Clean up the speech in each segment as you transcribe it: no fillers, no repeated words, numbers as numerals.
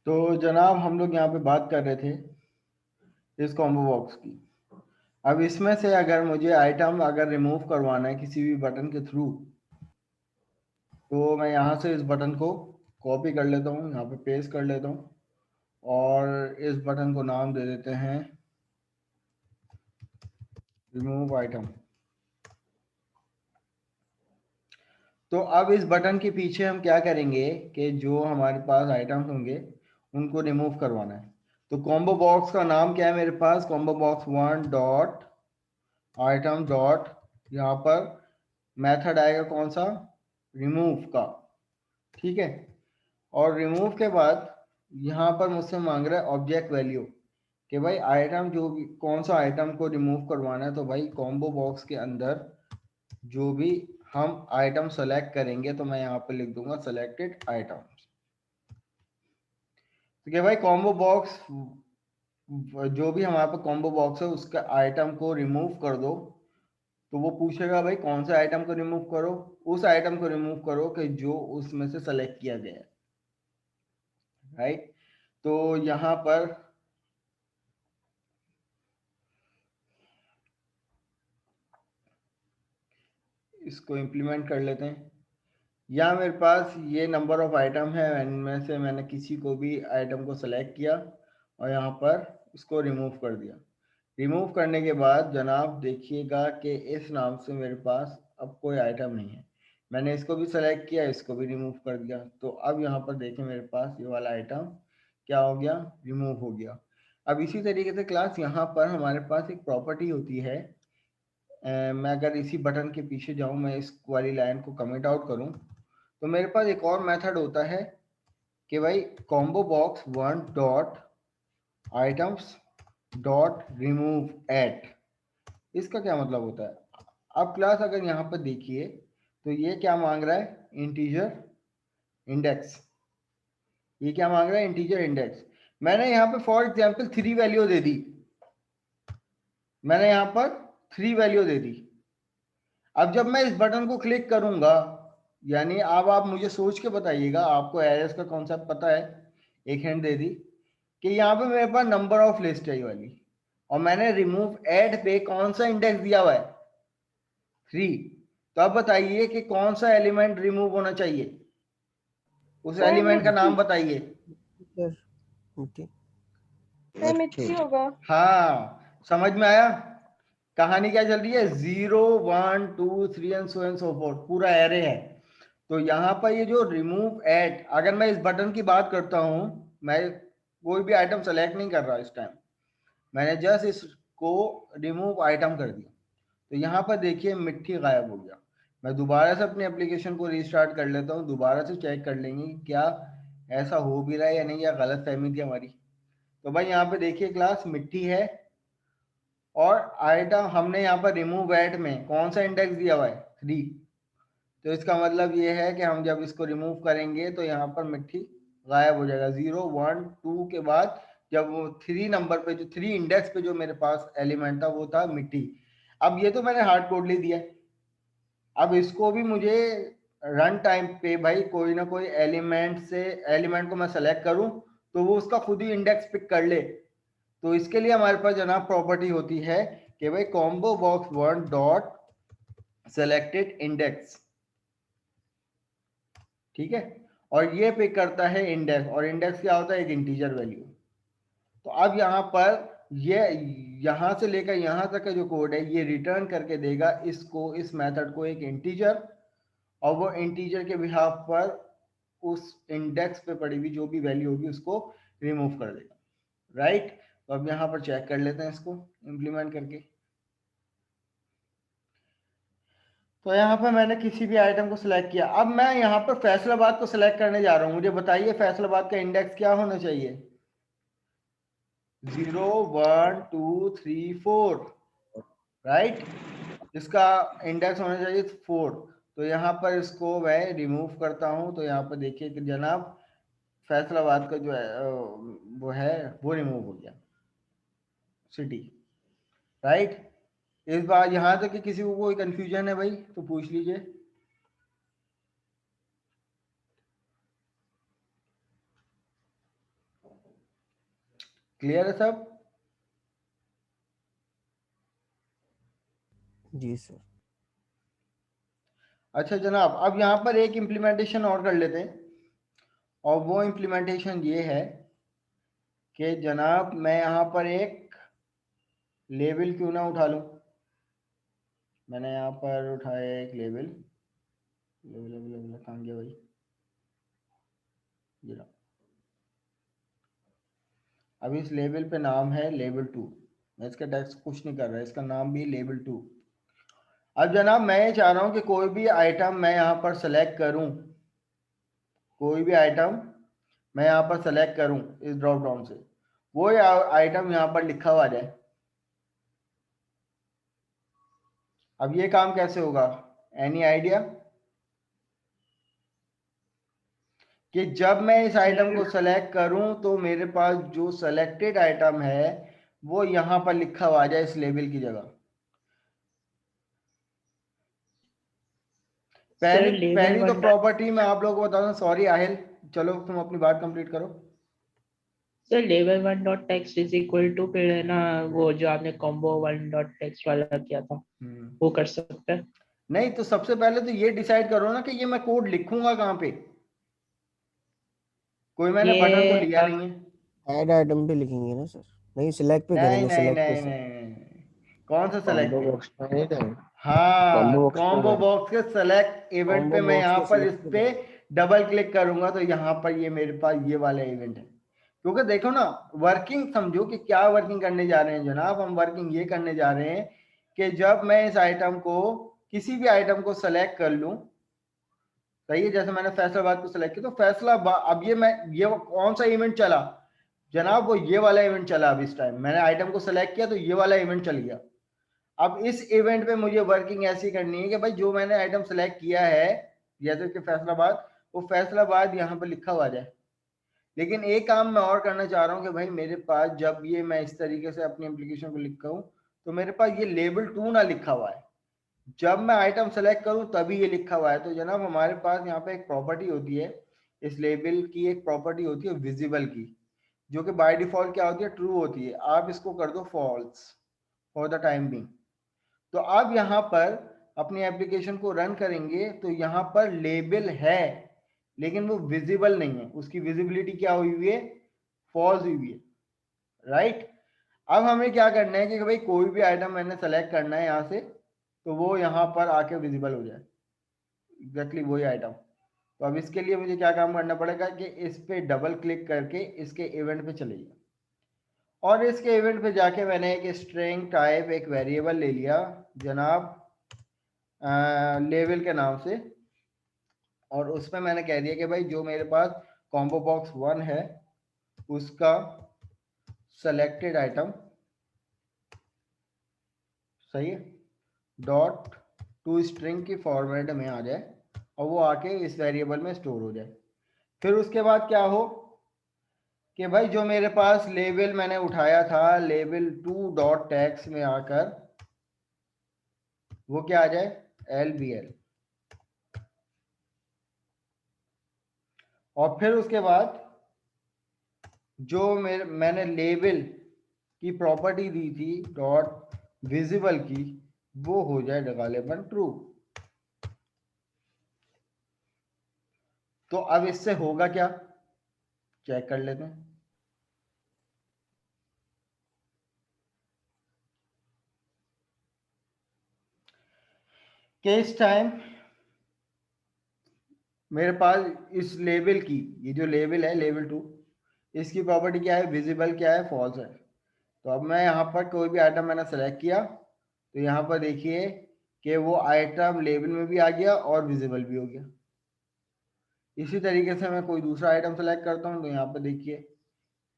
तो जनाब हम लोग यहाँ पे बात कर रहे थे इस कॉम्बो बॉक्स की। अब इसमें से अगर मुझे आइटम अगर रिमूव करवाना है किसी भी बटन के थ्रू, तो मैं यहाँ से इस बटन को कॉपी कर लेता हूँ, यहाँ पे पेस्ट कर लेता हूँ और इस बटन को नाम दे देते हैं रिमूव आइटम। तो अब इस बटन के पीछे हम क्या करेंगे कि जो हमारे पास आइटम्स होंगे उनको रिमूव करवाना है। तो कॉम्बो बॉक्स का नाम क्या है मेरे पास, combo box one dot item dot, यहाँ पर मेथड आएगा कौन सा, रिमूव का। ठीक है। और रिमूव के बाद यहाँ पर मुझसे मांग रहा है ऑब्जेक्ट वैल्यू कि भाई आइटम जो भी कौन सा आइटम को रिमूव करवाना है। तो भाई कॉम्बो बॉक्स के अंदर जो भी हम आइटम सेलेक्ट करेंगे, तो मैं यहाँ पे लिख दूंगा सेलेक्टेड आइटम्स। तो क्या भाई कॉम्बो बॉक्स जो भी हमारे पास कॉम्बो बॉक्स है उसका आइटम को रिमूव कर दो। तो वो पूछेगा भाई कौन से आइटम को रिमूव करो, उस आइटम को रिमूव करो कि जो उसमें से सेलेक्ट किया गया है। राइट। तो यहाँ पर इसको इम्प्लीमेंट कर लेते हैं। यहाँ मेरे पास ये नंबर ऑफ आइटम है, इनमें से मैंने किसी को भी आइटम को सेलेक्ट किया और यहाँ पर इसको रिमूव कर दिया। रिमूव करने के बाद जनाब देखिएगा कि इस नाम से मेरे पास अब कोई आइटम नहीं है। मैंने इसको भी सेलेक्ट किया, इसको भी रिमूव कर दिया। तो अब यहाँ पर देखें मेरे पास ये वाला आइटम क्या हो गया, रिमूव हो गया। अब इसी तरीके से क्लास यहाँ पर हमारे पास एक प्रॉपर्टी होती है। मैं अगर इसी बटन के पीछे जाऊँ, मैं इस वाली लाइन को कमेंट आउट करूँ, तो मेरे पास एक और मेथड होता है कि भाई combo box one dot items dot remove at. इसका क्या मतलब होता है। अब क्लास अगर यहाँ पर देखिए तो ये क्या मांग रहा है, इंटीजर इंडेक्स। ये क्या मांग रहा है, इंटीजर इंडेक्स। मैंने यहाँ पे फॉर एग्जांपल 3 वैल्यू दे दी, मैंने यहाँ पर 3 वैल्यू दे दी। अब जब मैं इस बटन को क्लिक करूंगा, यानी अब आप मुझे सोच के बताइएगा, आपको एरेस का कॉन्सेप्ट पता है, एक हिंट दे दी कि यहाँ पे मेरे पास नंबर ऑफ लिस्ट है ये वाली, और मैंने रिमूव ऐड पे कौन सा इंडेक्स दिया हुआ है, 3। तो अब बताइए कि कौन सा एलिमेंट रिमूव होना चाहिए, उस सर एलिमेंट का नाम मिट्टी। बताइए। सर मिट्टी। सर मिट्टी होगा। हाँ, समझ में आया कहानी क्या चल रही है। 0 1 2 3 एंड सो फोर्थ पूरा एरे है। तो यहाँ पर ये जो रिमूव एट, अगर मैं इस बटन की बात करता हूँ, मैं कोई भी आइटम सेलेक्ट नहीं कर रहा इस टाइम, मैंने जस्ट इसको रिमूव आइटम कर दिया। तो यहाँ पर देखिए मिट्टी गायब हो गया। मैं दोबारा से अपनी एप्लीकेशन को रीस्टार्ट कर लेता हूँ, दोबारा से चेक कर लेंगे क्या ऐसा हो भी रहा है या नहीं, या गलत फहमी थी हमारी। तो भाई यहाँ पे देखिए क्लास मिट्टी है, और आइटम हमने यहाँ पर रिमूव एट में कौन सा इंडेक्स दिया हुआ है, 3। तो इसका मतलब ये है कि हम जब इसको रिमूव करेंगे तो यहाँ पर मिट्टी गायब हो जाएगा। 0 1 2 के बाद जब वो 3 नंबर पे, जो 3 इंडेक्स पे जो मेरे पास एलिमेंट था वो था मिट्टी। अब ये तो मैंने हार्ड कोड ले दिया। अब इसको भी मुझे रन टाइम पे भाई कोई ना कोई एलिमेंट को मैं सेलेक्ट करूं तो वो उसका खुद ही इंडेक्स पिक कर ले। तो इसके लिए हमारे पास जनाब प्रॉपर्टी होती है कि भाई combo box one dot selected index. ठीक है। और ये पिक करता है इंडेक्स, और इंडेक्स क्या होता है, एक इंटीजर वैल्यू। तो अब यहाँ पर ये यहाँ से लेकर यहाँ तक का जो कोड है ये रिटर्न करके देगा इसको, इस मेथड को एक इंटीजर, और वो इंटीजर के बिहाफ पर उस इंडेक्स पे पड़ी हुई जो भी वैल्यू होगी उसको रिमूव कर देगा। राइट। तो अब यहाँ पर चेक कर लेते हैं इसको इम्प्लीमेंट करके। तो यहाँ पर मैंने किसी भी आइटम को सिलेक्ट किया। अब मैं यहाँ पर फैसलाबाद को सिलेक्ट करने जा रहा हूँ। मुझे बताइए फैसलाबाद का इंडेक्स क्या होना चाहिए, 0 1 2 3 4। राइट। इसका इंडेक्स होना चाहिए 4। तो यहाँ पर इसको मैं रिमूव करता हूँ। तो यहाँ पर देखिए कि जनाब फैसलाबाद का जो है वो है वो रिमूव हो गया, सिटी। राइट। इस बार यहाँ तक कि किसी को कोई कंफ्यूजन है भाई तो पूछ लीजिए। क्लियर है सब? जी सर। अच्छा जनाब, अब यहाँ पर एक इम्प्लीमेंटेशन और कर लेते हैं, और वो इम्प्लीमेंटेशन ये है कि जनाब मैं यहाँ पर एक लेबल क्यों ना उठा लूँ। मैंने यहाँ पर उठाया एक लेबल, लेबल कहाँ गया भाई, ये रहा। अब इस लेबल पे नाम है लेबल 2। मैं इसका टेक्स्ट कुछ नहीं कर रहा, इसका नाम भी लेबल 2। अब जनाब मैं ये चाह रहा हूँ कि कोई भी आइटम मैं यहाँ पर सेलेक्ट करूँ, कोई भी आइटम मैं यहाँ पर सेलेक्ट करूँ इस ड्रॉप डाउन से, वो आइटम यहाँ पर लिखा हुआ जाए। अब ये काम कैसे होगा, एनी आइडिया? कि जब मैं इस आइटम को सेलेक्ट करूं तो मेरे पास जो सेलेक्टेड आइटम है वो यहां पर लिखा हुआ आ जाए इस लेबल की जगह। सर पहली तो प्रॉपर्टी मैं आप लोगों को बता दूं, सॉरी आहिल, चलो तुम अपनी बात कंप्लीट करो। Sir level 1 dot text is equal to फिर है ना वो जो आपने कॉम्बो 1 डॉट टेक्स्ट वाला किया था वो कर सकते हैं। नहीं तो सबसे पहले तो ये डिसाइड करो ना कि ये मैं कोड लिखूंगा कहाँ पे। कोई मैंने बटन तो लिया नहीं है। ऐड आइटम पे लिखेंगे ना सर? नहीं सिलेक्ट पे नहीं करेंगे, नहीं सिलेक्ट पे नहीं सर। नहीं, कौन सा कॉम्बो सेलेक्ट? बॉक्स में नहीं था? हाँ, कॉम्बो बॉक्स कॉम्बो में बॉक्स के सेलेक्ट इवेंट कॉम्बो पे मैं बॉक्स यहाँ के पर इस सिलेक्ट पे पे करेंगे। डबल क्लिक करूंगा तो यहाँ पर ये मेरे पास ये वाला इवेंट है। क्योंकि देखो ना, वर्किंग समझो कि क्या वर्किंग करने जा रहे हैं जनाब। हम वर्किंग ये करने जा रहे हैं कि जब मैं इस आइटम को, किसी भी आइटम को सेलेक्ट कर लूं, सही है, जैसे मैंने फैसलाबाद को सेलेक्ट किया तो फैसलाबाद, अब ये कौन सा इवेंट चला जनाब, वो ये वाला इवेंट चला। अब इस टाइम मैंने आइटम को सेलेक्ट किया तो ये वाला इवेंट चल गया। अब इस इवेंट पे मुझे वर्किंग ऐसी करनी है कि भाई जो मैंने आइटम सेलेक्ट किया है, जैसे कि फैसलाबाद, वो फैसलाबाद यहाँ पर लिखा हुआ जाए। लेकिन एक काम मैं और करना चाह रहा हूँ कि भाई मेरे पास जब ये मैं इस तरीके से अपनी एप्लीकेशन को लिखा हूँ तो मेरे पास ये लेबल 2 ना लिखा हुआ है, जब मैं आइटम सेलेक्ट करूँ तभी ये लिखा हुआ है। तो जनाब हमारे पास यहाँ पे एक प्रॉपर्टी होती है, इस लेबल की एक प्रॉपर्टी होती है विजिबल की, जो कि बाय डिफॉल्ट क्या होती है, ट्रू होती है। आप इसको कर दो false for the time being. तो आप यहाँ पर अपनी एप्लीकेशन को रन करेंगे तो यहाँ पर लेबल है लेकिन वो विजिबल नहीं है, उसकी विजिबिलिटी क्या हुई हुई है, फॉल्स हुई हुई है, राइट। अब हमें क्या करना है कि भाई कोई भी आइटम मैंने सेलेक्ट करना है यहाँ से तो वो यहाँ पर आके विजिबल हो जाए, एग्जैक्टली वही आइटम। तो अब इसके लिए मुझे क्या काम करना पड़ेगा कि इस पे डबल क्लिक करके इसके इवेंट पे चले जाए, और इसके इवेंट पे जाके मैंने एक स्ट्रिंग टाइप एक वेरिएबल ले लिया जनाब लेवल के नाम से, और उसमें मैंने कह दिया कि भाई जो मेरे पास कॉम्बो बॉक्स 1 है उसका सेलेक्टेड आइटम, सही है, डॉट टू स्ट्रिंग की फॉर्मेट में आ जाए और वो आके इस वेरिएबल में स्टोर हो जाए। फिर उसके बाद क्या हो कि भाई जो मेरे पास लेबल मैंने उठाया था लेबल 2 डॉट टैक्स में आकर वो क्या आ जाए, LBL। और फिर उसके बाद जो मैंने लेबल की प्रॉपर्टी दी थी डॉट विजिबल की, वो हो जाए गालिबन ट्रू। तो अब इससे होगा क्या, चेक कर लेते हैं। केस टाइम मेरे पास इस लेबल की, ये जो लेबल है लेबल 2, इसकी प्रॉपर्टी क्या है, विजिबल क्या है, फॉल्स है। तो अब मैं यहाँ पर कोई भी आइटम मैंने सेलेक्ट किया तो यहाँ पर देखिए कि वो आइटम लेबल में भी आ गया और विजिबल भी हो गया। इसी तरीके से मैं कोई दूसरा आइटम सेलेक्ट करता हूँ तो यहाँ पर देखिए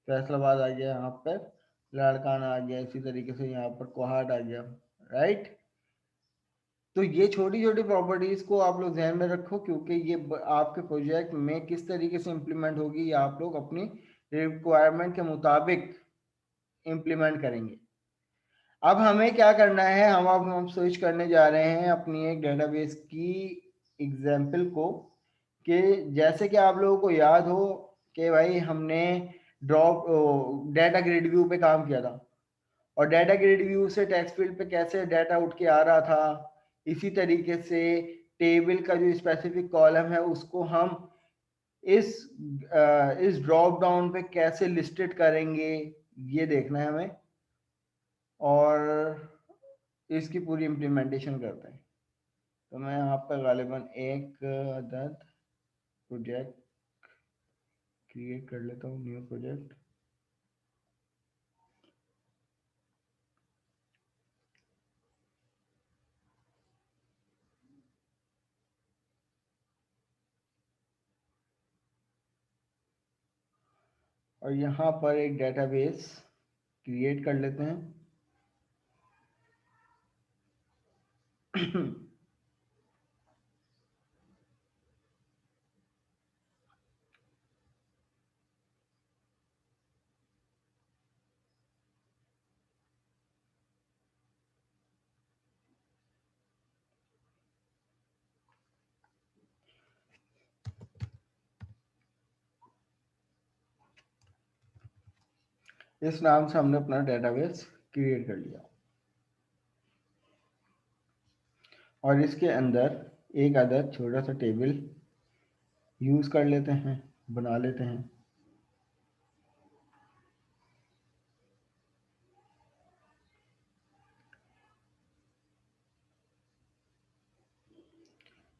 फैसलाबाद आ गया, यहाँ पर लाड़काना आ गया, इसी तरीके से यहाँ पर कोहाट आ गया, राइट। तो ये छोटी छोटी प्रॉपर्टीज को आप लोग ध्यान में रखो, क्योंकि ये आपके प्रोजेक्ट में किस तरीके से इम्प्लीमेंट होगी ये आप लोग अपनी रिक्वायरमेंट के मुताबिक इम्प्लीमेंट करेंगे। अब हमें क्या करना है, हम स्विच करने जा रहे हैं अपनी एक डेटाबेस की एग्जाम्पल को, कि जैसे कि आप लोगों को याद हो कि भाई हमने ड्रॉप डाटा ग्रिड व्यू पे काम किया था, और डाटा ग्रिड व्यू से टेक्स्ट फील्ड पे कैसे डाटा उठ के आ रहा था, इसी तरीके से टेबल का जो स्पेसिफिक कॉलम है उसको हम इस ड्रॉप डाउन पे कैसे लिस्टेड करेंगे, ये देखना है हमें, और इसकी पूरी इम्प्लीमेंटेशन करते हैं। तो मैं यहाँ पर गालिबन एक अदद प्रोजेक्ट क्रिएट कर लेता हूँ, न्यू प्रोजेक्ट। और यहाँ पर एक डेटाबेस क्रिएट कर लेते हैं। इस नाम से हमने अपना डेटाबेस क्रिएट कर लिया, और इसके अंदर एक अदद छोटा सा टेबल यूज कर लेते हैं, बना लेते हैं।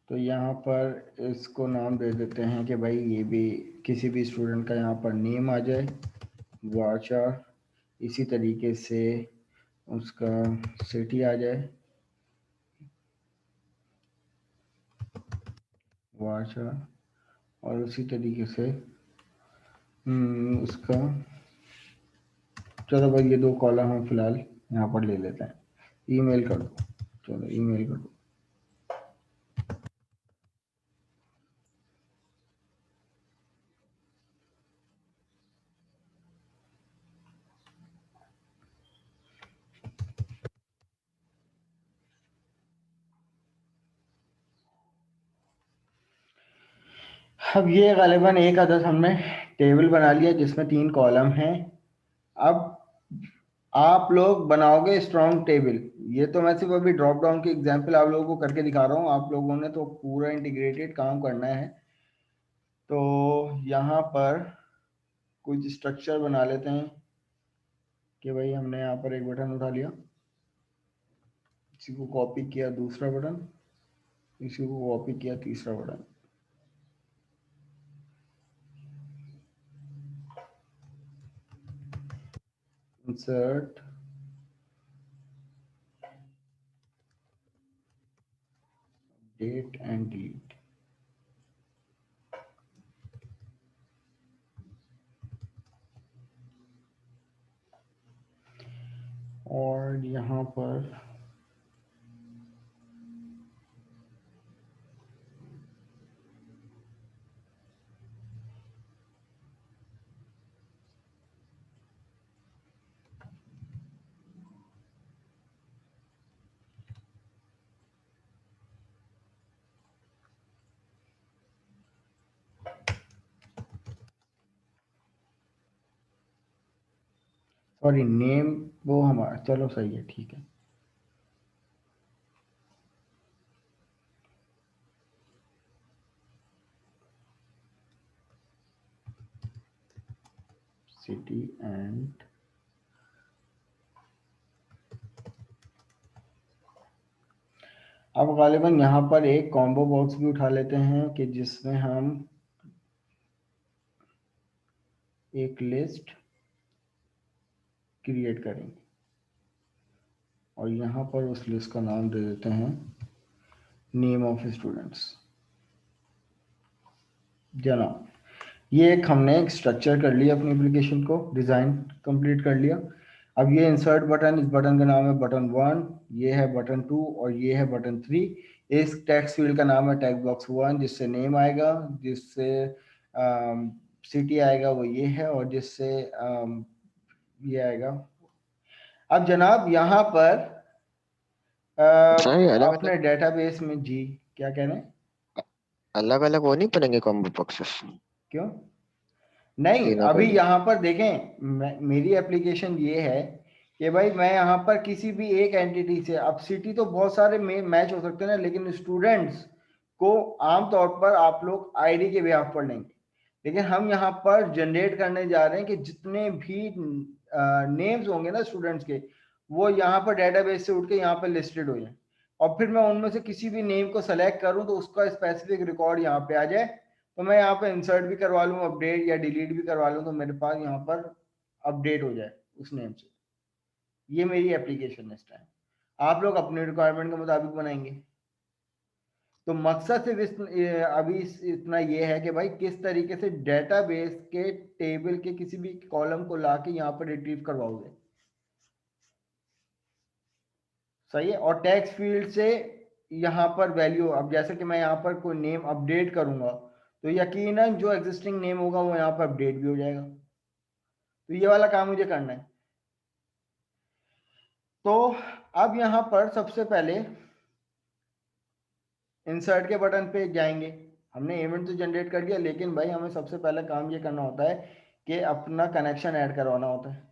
तो यहाँ पर इसको नाम दे देते हैं कि भाई ये भी किसी भी स्टूडेंट का यहाँ पर नेम आ जाए, वाचार, इसी तरीके से उसका सिटी आ जाए, वाचार, और उसी तरीके से उसका, चलो भाई ये दो कॉलम हम फिलहाल यहाँ पर ले लेते हैं। ईमेल कर दो, चलो ईमेल कर दो। अब ये गालिबन एक अदद हमने टेबल बना लिया जिसमें 3 कॉलम हैं। अब आप लोग बनाओगे स्ट्रॉन्ग टेबल। ये तो मैं सिर्फ अभी ड्रॉप डाउन की एग्जांपल आप लोगों को करके दिखा रहा हूँ, आप लोगों ने तो पूरा इंटीग्रेटेड काम करना है। तो यहाँ पर कुछ स्ट्रक्चर बना लेते हैं कि भाई हमने यहाँ पर एक बटन उठा लिया, इसी को कॉपी किया दूसरा बटन, इसी को कॉपी किया तीसरा button, insert, date and delete. और यहाँ पर सॉरी नेम वो हमारा, चलो सही है, ठीक है। सिटी एंड अब गालिबन यहाँ पर एक कॉम्बो बॉक्स भी उठा लेते हैं कि जिसमें हम एक लिस्ट क्रिएट करेंगे, और यहाँ पर उस लिस्ट का नाम दे देते हैं नेम ऑफ स्टूडेंट्स। जनाब ये एक हमने एक स्ट्रक्चर कर लिया, अपनी एप्लीकेशन को डिज़ाइन कंप्लीट कर लिया। अब ये इंसर्ट बटन, इस बटन का नाम है बटन 1, ये है बटन 2 और ये है बटन 3। इस टेक्स्ट फील्ड का नाम है टेक्स्ट बॉक्स 1, जिससे नेम आएगा, जिससे सिटी आएगा वो ये है, और जिससे ये आएगा। अब जनाब यहाँ पर अपने डेटाबेस में जी क्या कह रहे हैं, अलग अलग वो नहीं बनेंगे कॉम्बो बॉक्सेस? क्यों? नहीं, देना अभी पड़ेगा। यहाँ पर देखें, मेरी एप्लीकेशन ये है कि भाई मैं यहाँ पर किसी भी एक एंटिटी से, अब सिटी तो बहुत सारे मैच हो सकते हैं ना, लेकिन स्टूडेंट्स को आमतौर पर आप लोग आईडी के बिहाफ पर लेंगे, लेकिन हम यहाँ पर जनरेट करने जा रहे हैं कि जितने भी नेम्स होंगे ना स्टूडेंट्स के, वो यहाँ पर डेटाबेस से उठ के यहाँ पर लिस्टेड हो जाए, और फिर मैं उनमें से किसी भी नेम को सेलेक्ट करूँ तो उसका स्पेसिफिक रिकॉर्ड यहाँ पे आ जाए, तो मैं यहाँ पे इंसर्ट भी करवा लूँ, अपडेट या डिलीट भी करवा लूँ, तो मेरे पास यहाँ पर अपडेट हो जाए उस नेम से। ये मेरी एप्लीकेशन है इस टाइम, आप लोग अपने रिक्वायरमेंट के मुताबिक बनाएंगे। तो मकसद सिर्फ अभी इतना ये है कि भाई किस तरीके से डेटाबेस के टेबल के किसी भी कॉलम को लाके यहाँ पर रिट्रीव करवाओगे, सही है। और टेक्स्ट फील्ड से यहाँ पर वैल्यू, अब जैसे कि मैं यहाँ पर कोई नेम अपडेट करूंगा तो यकीनन जो एग्जिस्टिंग नेम होगा वो यहाँ पर अपडेट भी हो जाएगा। तो ये वाला काम मुझे करना है। तो अब यहाँ पर सबसे पहले इंसर्ट के बटन पे जाएंगे। हमने इवेंट तो जनरेट कर दिया, लेकिन भाई हमें सबसे पहले काम ये करना होता है कि अपना कनेक्शन ऐड करवाना होता है।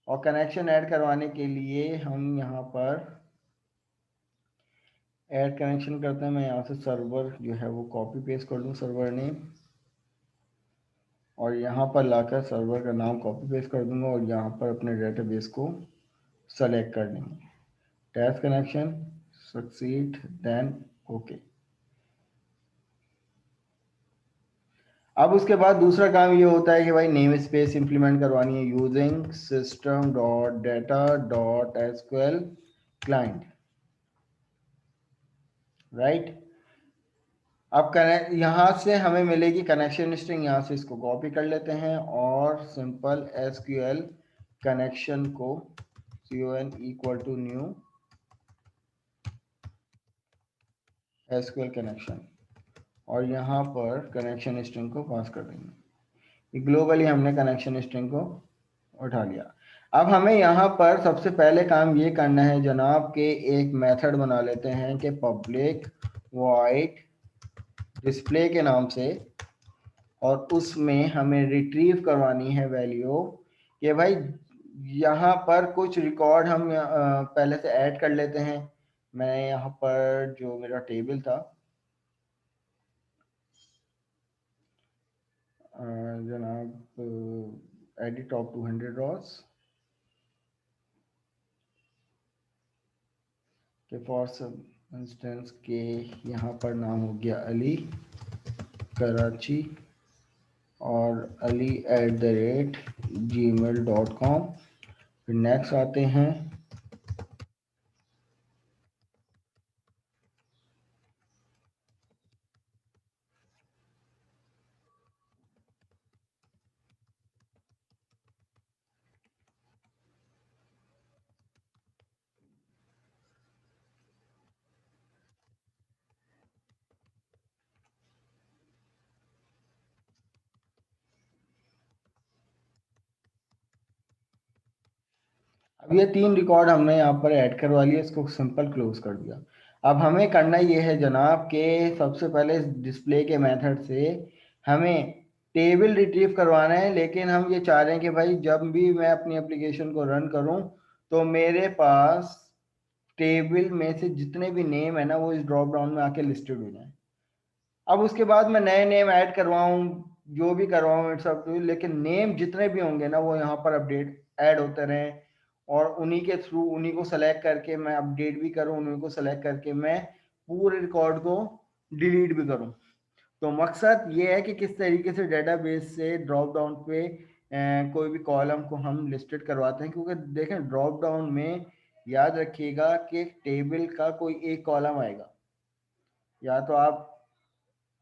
और कनेक्शन ऐड करवाने के लिए हम यहाँ पर ऐड कनेक्शन करते हैं। मैं यहाँ से सर्वर जो है वो कॉपी पेस्ट कर लूँ, सर्वर नेम, और यहाँ पर लाकर सर्वर का नाम कॉपी पेस्ट कर दूंगा और यहाँ पर अपने डेटाबेस को सेलेक्ट कर लेंगे। Test connection succeed, then okay. अब उसके बाद दूसरा काम ये होता है कि भाई नेम स्पेस इंप्लीमेंट करवानी है using system dot data dot SQL client, right. अब यहाँ से हमें मिलेगी कनेक्शन स्ट्रिंग, यहाँ से इसको कॉपी कर लेते हैं और सिंपल एसक्यूएल कनेक्शन को con equal to new SQL connection, और यहाँ पर कनेक्शन स्ट्रिंग को पास कर देंगे। ग्लोबली हमने कनेक्शन स्ट्रिंग को उठा लिया। अब हमें यहाँ पर सबसे पहले काम ये करना है जनाब के एक मेथड बना लेते हैं कि पब्लिक वॉइड डिस्प्ले के नाम से, और उसमें हमें रिट्रीव करवानी है वैल्यू कि भाई यहाँ पर कुछ रिकॉर्ड हम पहले से ऐड कर लेते हैं। मैं यहाँ पर जो मेरा टेबल था जनाब एडिट टॉप 200 रॉस के फॉर सब इंस्टेंस के यहाँ पर नाम हो गया अली कराची और ali@gmail.com। फिर नेक्स्ट आते हैं। अब ये 3 रिकॉर्ड हमने यहाँ पर ऐड करवा लिया, इसको सिंपल क्लोज कर दिया। अब हमें करना ये है जनाब के सबसे पहले डिस्प्ले के मेथड से हमें टेबल रिट्रीव करवाना है, लेकिन हम ये चाह रहे हैं कि भाई जब भी मैं अपनी एप्लीकेशन को रन करूं तो मेरे पास टेबल में से जितने भी नेम है ना वो इस ड्रॉप डाउन में आके लिस्टेड हो जाए। अब उसके बाद मैं नए नेम ऐड करवाऊं, जो भी करवाऊं इट्स अप टू, लेकिन नेम जितने भी होंगे ना वो यहाँ पर अपडेट ऐड होते रहें, और उन्हीं के थ्रू उन्हीं को सेलेक्ट करके मैं अपडेट भी करूं, उन्हीं को सेलेक्ट करके मैं पूरे रिकॉर्ड को डिलीट भी करूं। तो मकसद ये है कि किस तरीके से डेटाबेस से ड्रॉप डाउन पे कोई भी कॉलम को हम लिस्टेड करवाते हैं, क्योंकि देखें ड्रॉप डाउन में याद रखिएगा कि टेबल का कोई एक कॉलम आएगा, या तो आप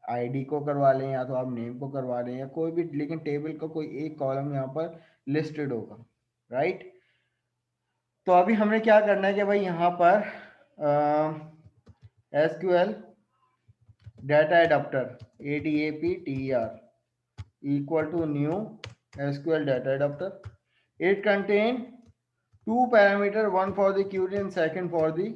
आईडी को करवा लें या तो आप नेम को करवा लें या कोई भी, लेकिन टेबल का कोई एक कॉलम यहाँ पर लिस्टेड होगा, राइट। तो अभी हमने क्या करना है कि भाई यहाँ पर SQL data adapter ADAPTER equal to new SQL data adapter. It contain 2 parameter, one for the query and second for the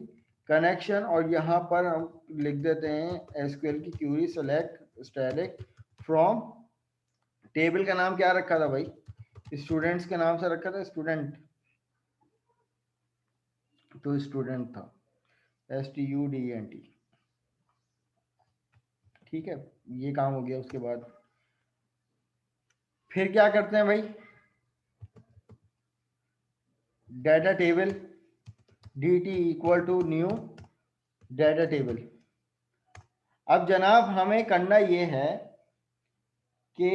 connection, और यहाँ पर हम लिख देते हैं SQL की query select static from table का नाम क्या रखा था भाई? स्टूडेंट्स के नाम से रखा था, स्टूडेंट, तो स्टूडेंट था, STUDENT। ठीक है, ये काम हो गया। उसके बाद फिर क्या करते हैं भाई? Data table, DT equal to new data table. अब जनाब हमें करना ये है कि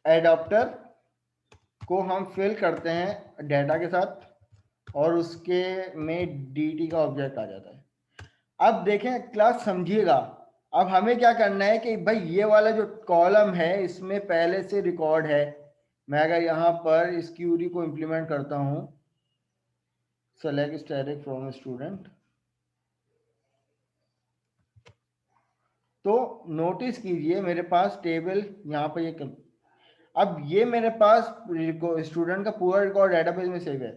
एडाप्टर को हम फिल करते हैं डाटा के साथ और उसके में DT का ऑब्जेक्ट आ जाता है। अब देखें क्लास, समझिएगा। अब हमें क्या करना है कि भाई ये वाला जो कॉलम है इसमें पहले से रिकॉर्ड है। मैं अगर यहाँ पर इस क्यूरी को इंप्लीमेंट करता हूँ, सेलेक्ट स्टैटिक फ्रॉम स्टूडेंट, तो नोटिस कीजिए मेरे पास टेबल यहाँ पर ये अब ये मेरे पास स्टूडेंट का पूरा रिकॉर्ड डेटाबेस में सेव है।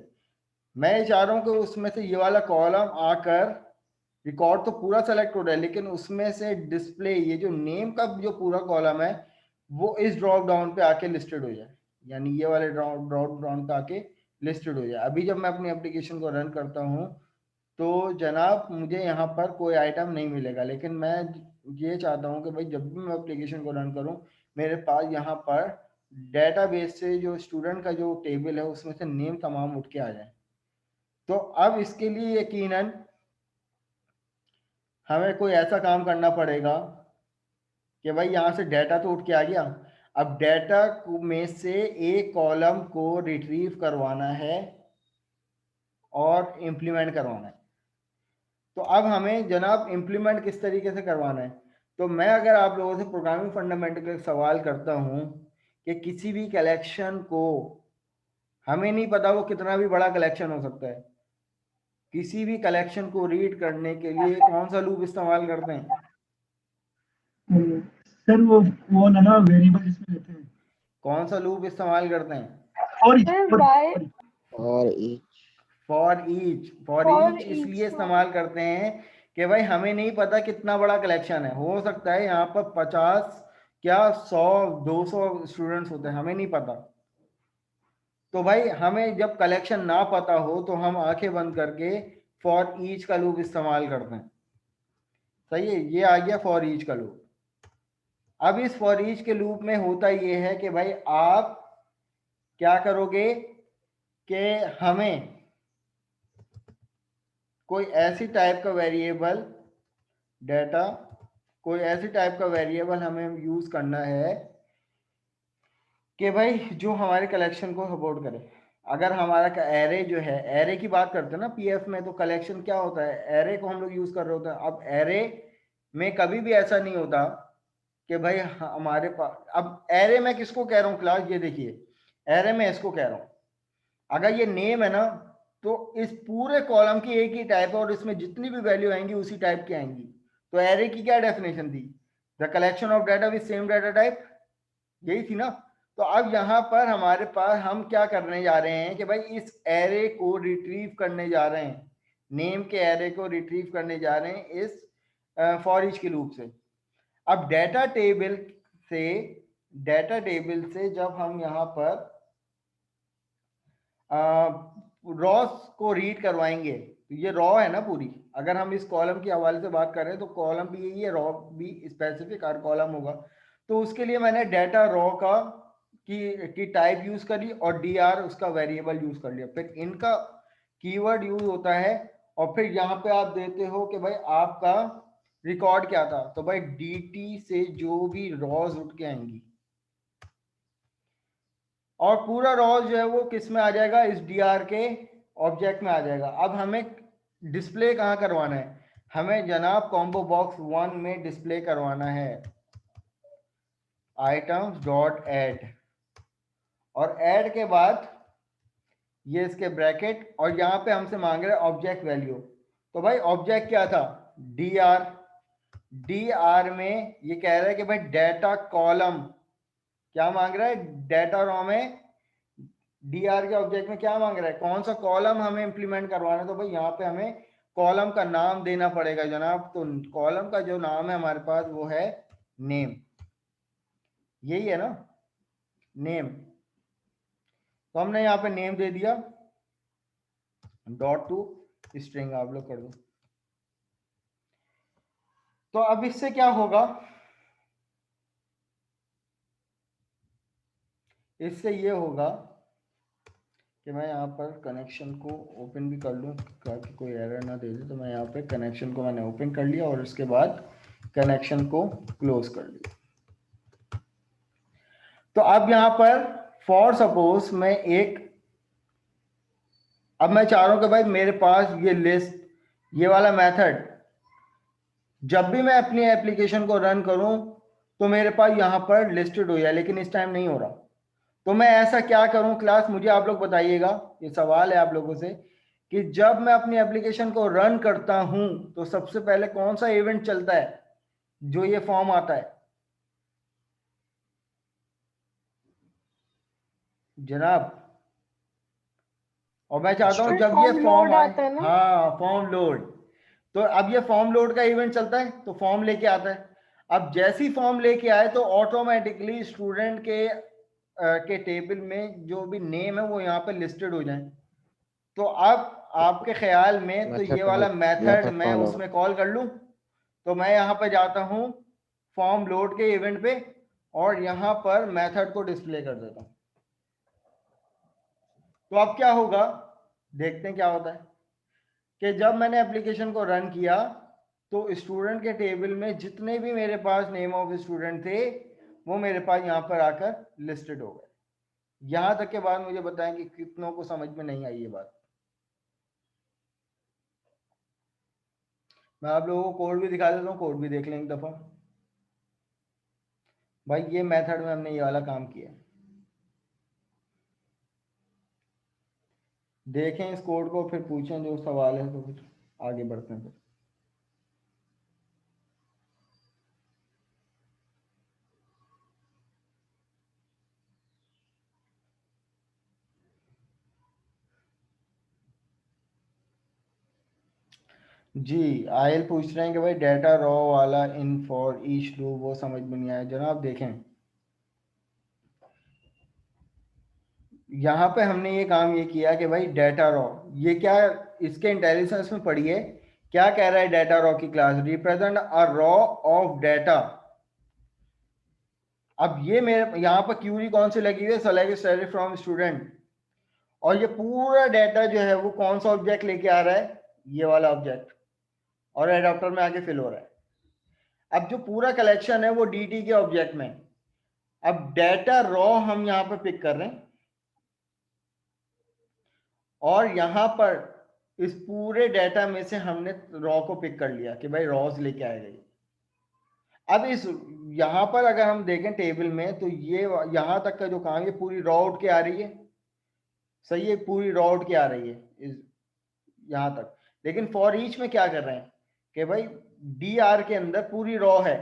मैं ये चाह रहा हूँ कि उसमें से ये वाला कॉलम आकर, रिकॉर्ड तो पूरा सेलेक्ट हो रहा है लेकिन उसमें से डिस्प्ले, ये जो नेम का जो पूरा कॉलम है वो इस ड्रॉप डाउन पे आके लिस्टेड हो जाए, यानी ये वाले ड्रॉप डाउन पे आके लिस्टेड हो जाए। अभी जब मैं अपनी एप्लीकेशन को रन करता हूँ तो जनाब मुझे यहाँ पर कोई आइटम नहीं मिलेगा, लेकिन मैं ये चाहता हूँ कि भाई जब भी मैं एप्लीकेशन को रन करूँ मेरे पास यहाँ पर डेटाबेस से जो स्टूडेंट का जो टेबल है उसमें से नेम तमाम उठ के आ जाए। तो अब इसके लिए यकीनन हमें कोई ऐसा काम करना पड़ेगा कि भाई यहाँ से डाटा तो उठ के आ गया, अब डाटा में से एक कॉलम को रिट्रीव करवाना है और इम्प्लीमेंट करवाना है। तो अब हमें जनाब इम्प्लीमेंट किस तरीके से करवाना है? तो मैं अगर आप लोगों से प्रोग्रामिंग फंडामेंटल का सवाल करता हूँ कि किसी भी कलेक्शन को, हमें नहीं पता वो कितना भी बड़ा कलेक्शन हो सकता है, किसी भी कलेक्शन को रीड करने के लिए कौन सा लूप इस्तेमाल करते हैं? सर वो ना वेरिएबल जिसमें लेते हैं, कौन सा लूप इस्तेमाल करते हैं? सर बाय और ईच फॉर ईच इसलिए इस्तेमाल करते हैं कि भाई हमें नहीं पता कितना बड़ा कलेक्शन है, हो सकता है यहाँ पर 50 क्या 100-200 स्टूडेंट्स होते हैं, हमें नहीं पता। तो भाई हमें जब कलेक्शन ना पता हो तो हम आंखें बंद करके फॉर ईच का लूप इस्तेमाल करते हैं। सही है, ये आ गया फॉर ईच का लूप। अब इस फॉर ईच के लूप में होता ये है कि भाई आप क्या करोगे कि हमें कोई ऐसी टाइप का वेरिएबल डाटा, कोई ऐसी टाइप का वेरिएबल हमें यूज करना है कि भाई जो हमारे कलेक्शन को सपोर्ट करे। अगर हमारा एरे जो है, एरे की बात करते हैं ना पीएफ में, तो कलेक्शन क्या होता है, एरे को हम लोग यूज कर रहे होते हैं। अब एरे में कभी भी ऐसा नहीं होता कि भाई हमारे पास, अब एरे में किसको कह रहा हूँ क्लास, ये देखिए एरे में इसको कह रहा हूँ, अगर ये नेम है ना तो इस पूरे कॉलम की एक ही टाइप है और इसमें जितनी भी वैल्यू आएंगी उसी टाइप की आएंगी। तो एरे की क्या डेफिनेशन थी? The collection of data with same data type, यही थी ना। तो अब यहाँ पर हमारे पास हम क्या करने जा रहे हैं कि भाई इस एरे को रिट्रीव करने जा रहे हैं, नेम के एरे को रिट्रीव करने जा रहे हैं इस फॉर ईच के लूप से। अब डाटा टेबल से जब हम यहाँ पर रॉस को रीड करवाएंगे, तो ये रॉ है ना पूरी, अगर हम इस कॉलम के हवाले से बात कर रहे हैं तो कॉलम भी यही है, रॉ भी स्पेसिफिक हर कॉलम होगा। तो उसके लिए मैंने डाटा रॉ की टाइप यूज करी और dr उसका वेरिएबल यूज कर लिया, फिर इनका कीवर्ड यूज होता है और फिर यहाँ पे आप देते हो कि भाई आपका रिकॉर्ड क्या था, तो भाई dt से जो भी रॉज उठ के आएंगी और पूरा रॉज जो है वो किस में आ जाएगा, इस dr के ऑब्जेक्ट में आ जाएगा। अब हमें डिस्प्ले कहाँ करवाना है, हमें जनाब कॉम्बो बॉक्स 1 में डिस्प्ले करवाना है आइटम्स डॉट ऐड, और ऐड के बाद ये इसके ब्रैकेट और यहाँ पे हमसे मांग रहे हैं ऑब्जेक्ट वैल्यू। तो भाई ऑब्जेक्ट क्या था, dr में ये कह रहा है कि भाई डाटा कॉलम, क्या मांग रहा है, डाटा रॉ में dr के ऑब्जेक्ट में क्या मांग रहा है, कौन सा कॉलम हमें इंप्लीमेंट करवाना है। तो भाई यहाँ पे हमें कॉलम का नाम देना पड़ेगा जनाब। तो कॉलम का जो नाम है हमारे पास वो है नेम, यही है ना नेम, तो हमने यहाँ पे नेम दे दिया डॉट टू स्ट्रिंग, आप लोग कर दो। तो अब इससे क्या होगा, इससे ये होगा कि मैं यहाँ पर कनेक्शन को ओपन भी कर लूँ ताकि कोई एरर ना दे दे। तो मैं यहाँ पे कनेक्शन को मैंने ओपन कर लिया और उसके बाद कनेक्शन को क्लोज कर लिया। तो अब यहाँ पर फॉर सपोज मैं अब मैं चाह रहा हूँ कि भाई मेरे पास ये लिस्ट, ये वाला मेथड जब भी मैं अपनी एप्लीकेशन को रन करूं तो मेरे पास यहाँ पर लिस्टेड हो जाए, लेकिन इस टाइम नहीं हो रहा। तो मैं ऐसा क्या करूं क्लास, मुझे आप लोग बताइएगा। ये सवाल है आप लोगों से कि जब मैं अपनी एप्लीकेशन को रन करता हूं तो सबसे पहले कौन सा इवेंट चलता है जो ये फॉर्म आता है जनाब। और मैं चाहता हूं जब ये फॉर्म आए, आता है ना? हाँ फॉर्म लोड, तो अब ये फॉर्म लोड का इवेंट चलता है तो फॉर्म लेके आता है। अब जैसी फॉर्म लेके आए तो ऑटोमेटिकली स्टूडेंट के टेबल में जो भी नेम है वो यहाँ पे लिस्टेड हो जाए। तो अब आपके ख्याल में तो ये वाला मेथड मैं उसमें कॉल कर लूं, तो मैं यहाँ पे जाता हूँ फॉर्म लोड के इवेंट पे और यहाँ पर मेथड को डिस्प्ले कर देता हूँ। तो अब क्या होगा, देखते हैं क्या होता है कि जब मैंने एप्लीकेशन को रन किया तो स्टूडेंट के टेबल में जितने भी मेरे पास नेम ऑफ स्टूडेंट थे वो मेरे पास यहाँ पर आकर लिस्टेड हो गए। यहां तक के बाद मुझे बताएं कि कितनों को समझ में नहीं आई ये बात। मैं आप लोगों को कोड भी दिखा देता हूँ, कोड भी देख लें एक दफा। भाई ये मेथड में हमने ये वाला काम किया, देखें इस कोड को, फिर पूछें जो सवाल है तो फिर आगे बढ़ते हैं फिर। जी आयल पूछ रहे हैं कि भाई डेटा रॉ वाला इन फॉर ईच लूप वो समझ में नहीं आया। जनाब देखें यहाँ पे हमने ये काम ये किया कि भाई डेटा रॉ, ये क्या, इसके इंटेलिजेंस में पढ़िए क्या कह रहा है डेटा रॉ की class, represent a raw of data. अब ये मेरे यहाँ पर क्यूरी कौन सी लगी हुई है, सेलेक्ट स्टडी फ्रॉम स्टूडेंट, और ये पूरा डेटा जो है वो कौन सा ऑब्जेक्ट लेके आ रहा है, ये वाला ऑब्जेक्ट, और एडाप्टर में आके फिल हो रहा है। अब जो पूरा कलेक्शन है वो dt के ऑब्जेक्ट में। अब डेटा रॉ हम यहाँ पर पिक कर रहे हैं और यहाँ पर इस पूरे डेटा में से हमने रॉ को पिक कर लिया कि भाई रॉज लेके आएगा। अब इस यहाँ पर अगर हम देखें टेबल में तो ये यहाँ तक का जो काम है पूरी रॉ उठ के आ रही है, सही है, पूरी रॉ उठ के आ रही है इस यहाँ तक। लेकिन फॉर ईच में क्या कर रहे हैं कि भाई डी आर के अंदर पूरी रॉ है,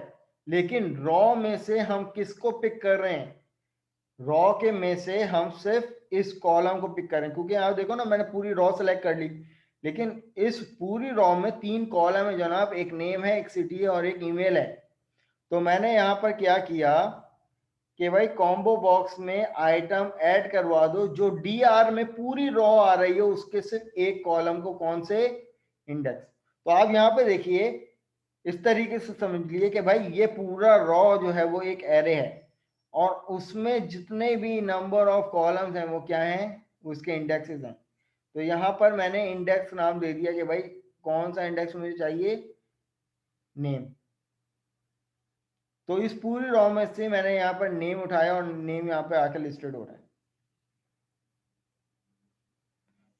लेकिन रॉ में से हम किसको पिक कर रहे हैं, रॉ के में से हम सिर्फ इस कॉलम को पिक करें, क्योंकि आप देखो ना मैंने पूरी रॉ सेलेक्ट कर ली, लेकिन इस पूरी रॉ में 3 कॉलम है जनाब, एक नेम है, एक सिटी है और एक ईमेल है। तो मैंने यहाँ पर क्या किया कि भाई कॉम्बो बॉक्स में आइटम ऐड करवा दो जो डी आर में पूरी रॉ आ रही है उसके सिर्फ एक कॉलम को, कौन से, इंडेक्स। तो आप यहाँ पे देखिए इस तरीके से समझ लिए कि भाई ये पूरा रॉ जो है वो एक एरे है और उसमें जितने भी नंबर ऑफ कॉलम्स हैं वो क्या हैं, उसके इंडेक्सेस हैं। तो यहाँ पर मैंने इंडेक्स नाम दे दिया कि भाई कौन सा इंडेक्स मुझे चाहिए, नेम। तो इस पूरी रॉ में से मैंने यहाँ पर नेम उठाया और नेम यहाँ पे आकर लिस्टेड हो रहा है।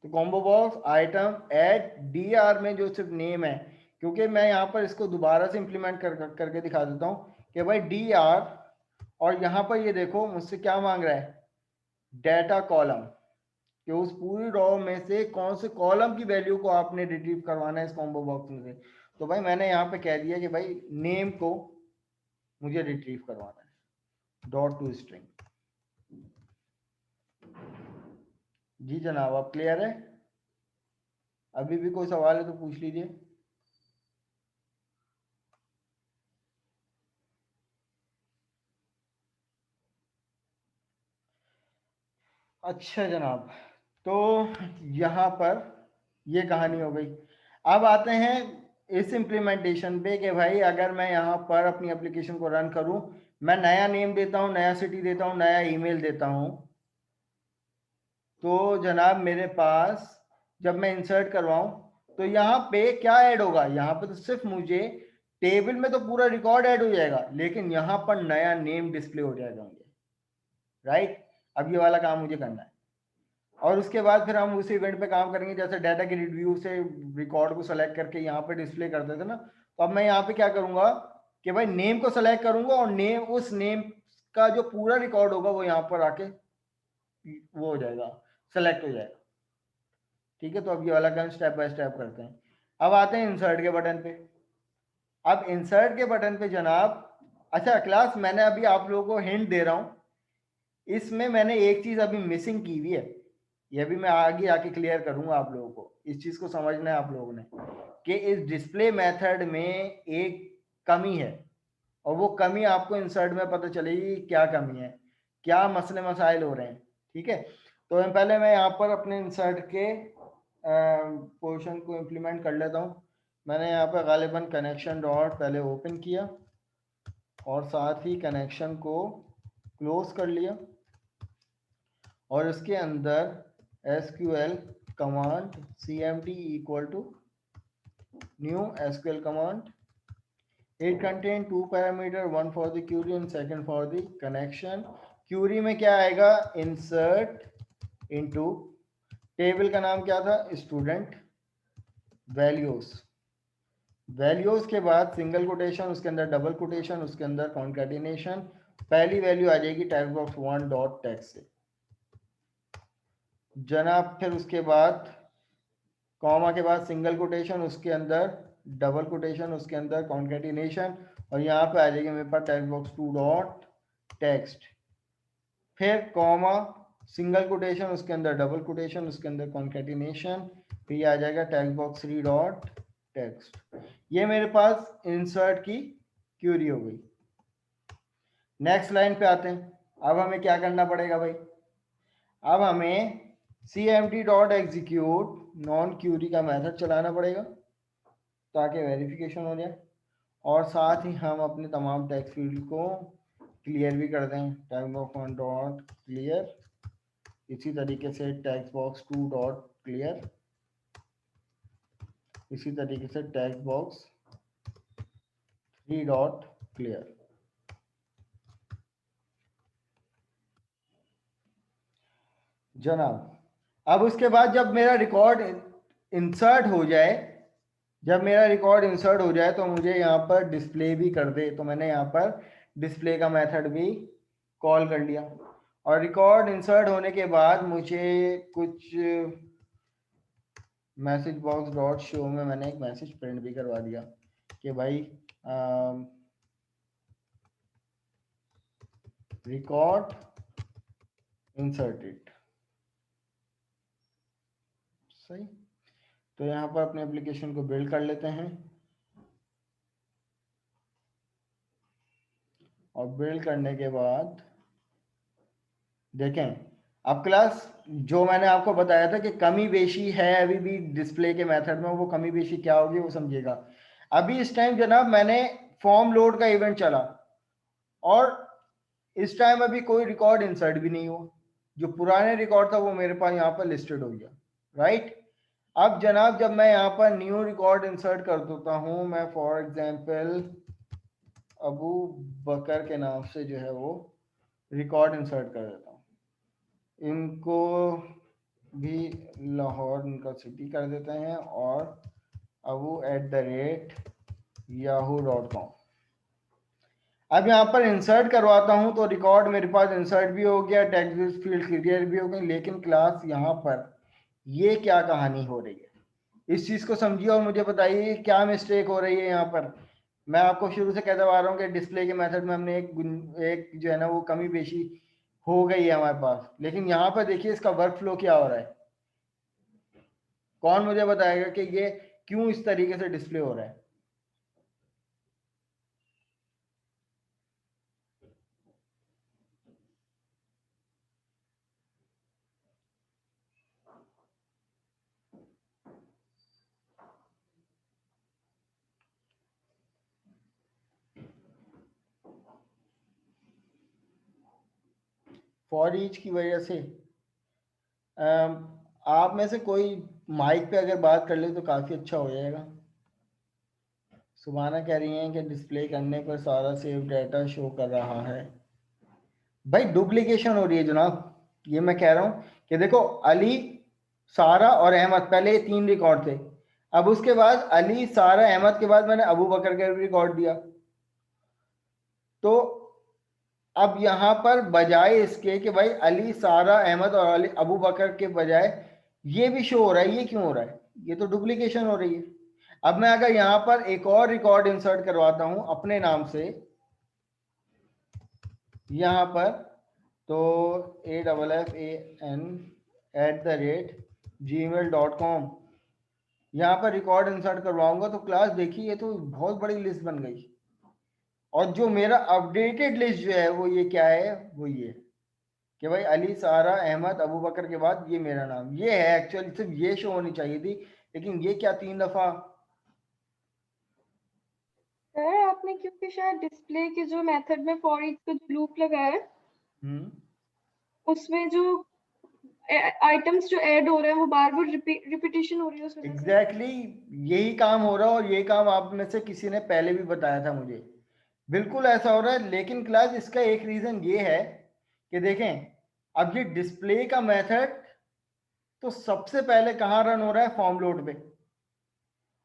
तो combo box item add D R में जो सिर्फ नेम है, क्योंकि मैं यहाँ पर इसको दोबारा से इंप्लीमेंट करके दिखा देता हूँ कि भाई डी आर, और यहाँ पर ये देखो मुझसे क्या मांग रहा है, डेटा कॉलम, कि उस पूरी रॉ में से कौन से कॉलम की वैल्यू को आपने रिट्रीव करवाना है इस कॉम्बो बॉक्स में से। तो भाई मैंने यहाँ पे कह दिया कि भाई नेम को मुझे रिट्रीव करवाना है, डॉट टू स्ट्रिंग। जी जनाब आप क्लियर है, अभी भी कोई सवाल है तो पूछ लीजिए। अच्छा जनाब, तो यहाँ पर ये कहानी हो गई। अब आते हैं इस इम्प्लीमेंटेशन पे कि भाई अगर मैं यहाँ पर अपनी एप्लीकेशन को रन करूँ, मैं नया नेम देता हूँ, नया सिटी देता हूँ, नया ईमेल देता हूँ, तो जनाब मेरे पास जब मैं इंसर्ट करवाऊँ तो यहाँ पे क्या ऐड होगा? यहाँ पे तो सिर्फ मुझे टेबल में तो पूरा रिकॉर्ड ऐड हो जाएगा, लेकिन यहाँ पर नया नेम डिस्प्ले हो जाएगा मुझे, राइट? अब ये वाला काम मुझे करना है। और उसके बाद फिर हम उसी इवेंट पे काम करेंगे, जैसे डाटा की रिव्यू से रिकॉर्ड को सेलेक्ट करके यहाँ पे डिस्प्ले करते थे ना, तो अब मैं यहाँ पे क्या करूंगा कि भाई नेम को सेलेक्ट करूंगा और नेम, उस नेम का जो पूरा रिकॉर्ड होगा वो यहाँ पर आके वो हो जाएगा, सेलेक्ट हो जाएगा। ठीक है, तो अब ये वाला काम स्टेप बाय स्टेप करते हैं। अब आते हैं इंसर्ट के बटन पे। अब इंसर्ट के बटन पे जनाब, अच्छा क्लास, मैंने अभी आप लोगों को हिंट दे रहा हूँ, इसमें मैंने एक चीज अभी मिसिंग की हुई है, ये भी मैं आगे आके क्लियर करूंगा आप लोगों को। इस चीज को समझना है आप लोगों ने कि इस डिस्प्ले मेथड में एक कमी है, और वो कमी आपको इंसर्ट में पता चलेगी क्या कमी है, क्या मसले मसाइल हो रहे हैं। ठीक है, तो पहले मैं यहाँ पर अपने इंसर्ट के पोर्शन को इम्प्लीमेंट कर लेता हूँ। मैंने यहाँ पर गालिबन कनेक्शन डॉट पहले ओपन किया और साथ ही कनेक्शन को क्लोज कर लिया, और इसके अंदर SQL command cmd equal to new SQL command, it contain two parameter, one for the query and second for the connection। Query में क्या आएगा? insert into, टेबल का नाम क्या था? स्टूडेंट वैल्यूज, वैल्यूज के बाद सिंगल कोटेशन, उसके अंदर डबल कोटेशन, उसके अंदर कॉन्केटिनेशन, पहली वैल्यू आ जाएगी टेक्स्ट बॉक्स 1 डॉट टेक्स्ट से जनाब। फिर उसके बाद कॉमा के बाद सिंगल कोटेशन, उसके अंदर डबल कोटेशन, उसके अंदर कॉन्केटिनेशन, और यहाँ पे आ जाएगी मेरे पास टेक्स्ट बॉक्स 2 डॉट टेक्स्ट, फिर कॉमा सिंगल कोटेशन, उसके अंदर डबल कोटेशन, उसके अंदर कॉन्केटिनेशन, फिर ये आ जाएगा टेक्स्ट बॉक्स 3 डॉट टेक्स्ट। ये मेरे पास इंसर्ट की क्यूरी हो गई। नेक्स्ट लाइन पे आते हैं। अब हमें क्या करना पड़ेगा भाई? अब हमें cmd dot execute non query का मेथड चलाना पड़ेगा ताकि वेरिफिकेशन हो जाए, और साथ ही हम अपने तमाम टेक्स्ट फील्ड को क्लियर भी कर दें। टेक्स्ट बॉक्स 1 डॉट क्लियर, इसी तरीके से टेक्स्ट बॉक्स 2 डॉट क्लियर, इसी तरीके से टेक्स्ट बॉक्स 3 डॉट क्लियर। जनाब अब उसके बाद जब मेरा रिकॉर्ड इंसर्ट हो जाए, जब मेरा रिकॉर्ड इंसर्ट हो जाए तो मुझे यहाँ पर डिस्प्ले भी कर दे, तो मैंने यहाँ पर डिस्प्ले का मेथड भी कॉल कर लिया। और रिकॉर्ड इंसर्ट होने के बाद मुझे कुछ मैसेज बॉक्स डॉट शो में मैंने एक मैसेज प्रिंट भी करवा दिया कि भाई रिकॉर्ड इंसर्टेड। सही, तो यहाँ पर अपने एप्लीकेशन को बिल्ड कर लेते हैं, और बिल्ड करने के बाद देखें अब क्लास, जो मैंने आपको बताया था कि कमी बेशी है अभी भी डिस्प्ले के मेथड में, वो कमी बेशी क्या होगी वो समझिएगा। अभी इस टाइम जनाब मैंने फॉर्म लोड का इवेंट चला, और इस टाइम अभी कोई रिकॉर्ड इंसर्ट भी नहीं हुआ, जो पुराने रिकॉर्ड था वो मेरे पास यहाँ पर लिस्टेड हो गया, राइट। अब जनाब जब मैं यहाँ पर न्यू रिकॉर्ड इंसर्ट कर देता हूँ, मैं फॉर एग्जांपल अबू बकर के नाम से जो है वो रिकॉर्ड इंसर्ट कर देता हूँ, इनको भी लाहौर इनका सिटी कर देते हैं, और abu@yahoo.com। अब यहाँ पर इंसर्ट करवाता हूँ तो रिकॉर्ड मेरे पास इंसर्ट भी हो गया, टेक्स्ट फील्ड क्लियर भी हो गई, लेकिन क्लास यहाँ पर ये क्या कहानी हो रही है, इस चीज़ को समझिए और मुझे बताइए क्या मिस्टेक हो रही है यहाँ पर। मैं आपको शुरू से कहते आ रहा हूँ कि डिस्प्ले के मेथड में हमने एक जो है ना वो कमी पेशी हो गई है हमारे पास, लेकिन यहाँ पर देखिए इसका वर्क फ्लो क्या हो रहा है। कौन मुझे बताएगा कि ये क्यों इस तरीके से डिस्प्ले हो रहा है? फॉर ईच की वजह से आप में से कोई माइक पे अगर बात कर ले तो काफ़ी अच्छा हो जाएगा। सुबाना कह रही हैं कि डिस्प्ले करने पर सारा सेव डाटा शो कर रहा है। भाई डुप्लीकेशन हो रही है जनाब, ये मैं कह रहा हूँ कि देखो अली, सारा और अहमद, पहले ये 3 रिकॉर्ड थे। अब उसके बाद अली, सारा, अहमद के बाद मैंने अबू बकर का रिकॉर्ड दिया। तो अब यहाँ पर बजाय इसके कि भाई अली, सारा, अहमद और अली, अबू बकर के बजाय ये भी शो हो रहा है, ये क्यों हो रहा है? ये तो डुप्लीकेशन हो रही है। अब मैं अगर यहाँ पर एक और रिकॉर्ड इंसर्ट करवाता हूं अपने नाम से यहाँ पर, तो AFFAN@gmail.com यहाँ पर रिकॉर्ड इंसर्ट करवाऊंगा तो क्लास देखिए ये तो बहुत बड़ी लिस्ट बन गई। और जो मेरा अपडेटेड लिस्ट जो है वो ये क्या है, वो ये कि भाई अली, सारा, अहमद, अबू बकर के बाद ये मेरा नाम, ये है। एक्चुअली सिर्फ ये शो होनी चाहिए थी, लेकिन ये क्या 3 दफा। सर आपने क्योंकि शायद डिस्प्ले के जो मेथड में फॉर ईच का जो लूप लगा है उसमें जो आइटम्स जो ऐड हो रहे हैं वो बार बार रिपीटिशन हो रही है उसमें। एग्जैक्टली यही काम हो रहा है, और ये काम आप में से किसी ने पहले भी बताया था मुझे, बिल्कुल ऐसा हो रहा है। लेकिन क्लास इसका एक रीजन ये है कि देखें, अब ये डिस्प्ले का मेथड तो सबसे पहले कहाँ रन हो रहा है, फॉर्म लोड पे।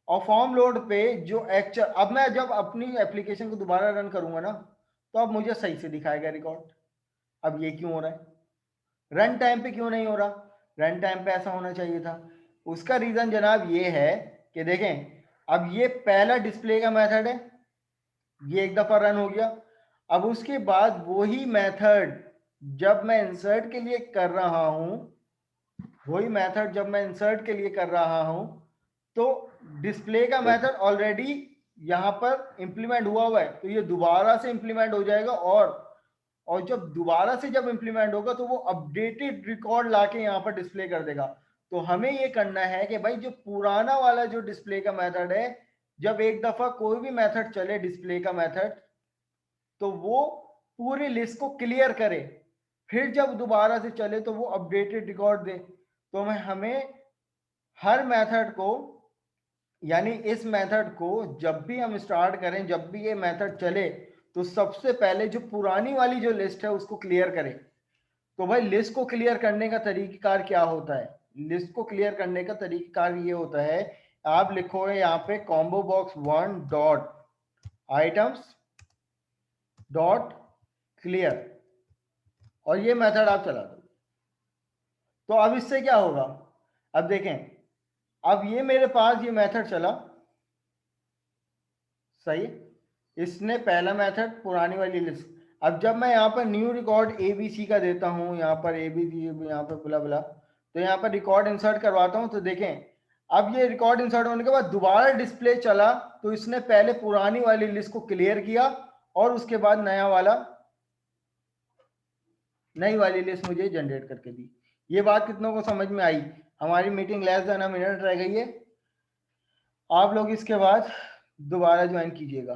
और फॉर्म लोड पे जो एक्चुअल, अब मैं जब अपनी एप्लीकेशन को दोबारा रन करूंगा ना, तो अब मुझे सही से दिखाएगा रिकॉर्ड। अब ये क्यों हो रहा है, रन टाइम पे क्यों नहीं हो रहा? रन टाइम पे ऐसा होना चाहिए था। उसका रीजन जनाब ये है कि देखें, अब ये पहला डिस्प्ले का मेथड है, ये एक दफा रन हो गया। अब उसके बाद वही मेथड जब मैं इंसर्ट के लिए कर रहा हूं, वही मेथड जब मैं इंसर्ट के लिए कर रहा हूं, तो डिस्प्ले का मेथड ऑलरेडी यहां पर इंप्लीमेंट हुआ है, तो ये दोबारा से इंप्लीमेंट हो जाएगा। और जब दोबारा से जब इंप्लीमेंट होगा तो वो अपडेटेड रिकॉर्ड लाके यहाँ पर डिस्प्ले कर देगा। तो हमें ये करना है कि भाई जो पुराना वाला जो डिस्प्ले का मेथड है, जब एक दफा कोई भी मेथड चले डिस्प्ले का मेथड, तो वो पूरी लिस्ट को क्लियर करे, फिर जब दोबारा से चले तो वो अपडेटेड रिकॉर्ड दे। तो हमें हर मेथड को, यानी इस मेथड को जब भी हम स्टार्ट करें, जब भी ये मेथड चले, तो सबसे पहले जो पुरानी वाली जो लिस्ट है उसको क्लियर करें। तो भाई लिस्ट को क्लियर करने का तरीकाकार क्या होता है? लिस्ट को क्लियर करने का तरीकाकार ये होता है, आप लिखोगे यहाँ पे combo box 1 dot items dot clear, और ये मेथड आप चला दो। तो अब इससे क्या होगा, अब देखें, अब ये मेरे पास ये मेथड चला, सही, इसने पहला मेथड पुरानी वाली लिस्ट। अब जब मैं यहाँ पर न्यू रिकॉर्ड ABC का देता हूँ, यहाँ पर ABC, यहाँ पर बुला बुला, तो यहाँ पर रिकॉर्ड इंसर्ट करवाता हूँ, तो देखें अब ये रिकॉर्ड इंसर्ट होने के बाद दोबारा डिस्प्ले चला, तो इसने पहले पुरानी वाली लिस्ट को क्लियर किया और उसके बाद नई वाली लिस्ट मुझे जनरेट करके दी। ये बात कितनों को समझ में आई? हमारी meeting less than a minute रह गई है, आप लोग इसके बाद दोबारा ज्वाइन कीजिएगा।